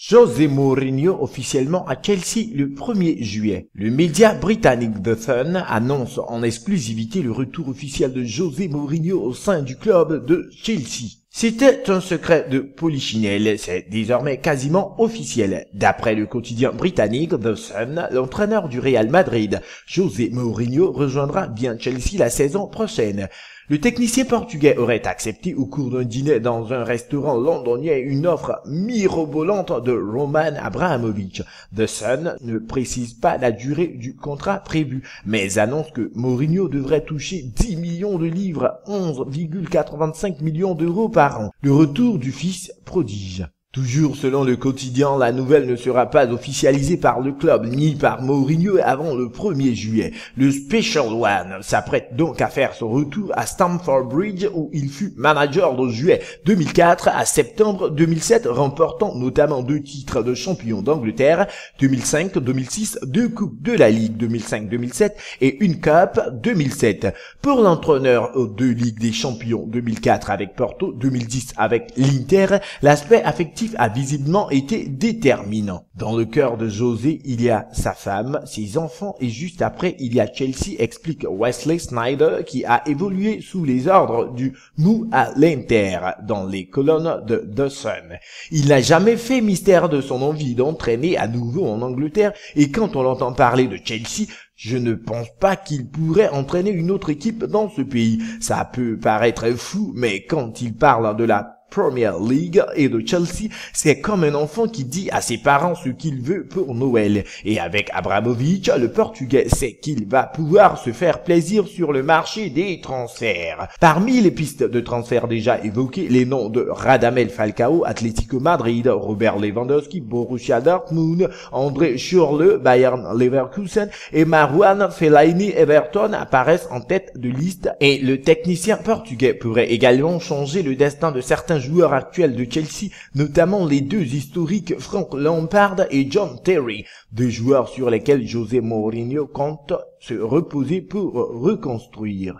José Mourinho officiellement à Chelsea le 1er juillet. Le média britannique The Sun annonce en exclusivité le retour officiel de José Mourinho au sein du club de Chelsea. C'était un secret de polichinelle, c'est désormais quasiment officiel. D'après le quotidien britannique The Sun, l'entraîneur du Real Madrid, José Mourinho, rejoindra bien Chelsea la saison prochaine. Le technicien portugais aurait accepté au cours d'un dîner dans un restaurant londonien une offre mirobolante de Roman Abramovich. The Sun ne précise pas la durée du contrat prévu, mais annonce que Mourinho devrait toucher 10 millions de livres, 11,85 millions d'euros par an. Le retour du fils prodige. Toujours selon le quotidien, la nouvelle ne sera pas officialisée par le club ni par Mourinho avant le 1er juillet. Le Special One s'apprête donc à faire son retour à Stamford Bridge où il fut manager de juillet 2004 à septembre 2007, remportant notamment 2 titres de champion d'Angleterre 2005-2006, 2 coupes de la Ligue 2005-2007 et une Coupe 2007. Pour l'entraîneur aux 2 Ligues des Champions 2004 avec Porto, 2010 avec l'Inter, l'aspect affectif a visiblement été déterminant. Dans le cœur de José, il y a sa femme, ses enfants et juste après, il y a Chelsea, explique Wesley Sneijder qui a évolué sous les ordres du Mou à l'Inter dans les colonnes de The Sun. Il n'a jamais fait mystère de son envie d'entraîner à nouveau en Angleterre et quand on l'entend parler de Chelsea, je ne pense pas qu'il pourrait entraîner une autre équipe dans ce pays. Ça peut paraître fou, mais quand il parle de la Premier League et de Chelsea, c'est comme un enfant qui dit à ses parents ce qu'il veut pour Noël. Et avec Abramovich, le Portugais sait qu'il va pouvoir se faire plaisir sur le marché des transferts. Parmi les pistes de transfert déjà évoquées, les noms de Radamel Falcao, Atlético Madrid, Robert Lewandowski, Borussia Dortmund, André Schürrle, Bayern Leverkusen et Marouane Fellaini, Everton apparaissent en tête de liste et le technicien portugais pourrait également changer le destin de certains joueurs actuels de Chelsea, notamment les 2 historiques Frank Lampard et John Terry, 2 joueurs sur lesquels José Mourinho compte se reposer pour reconstruire.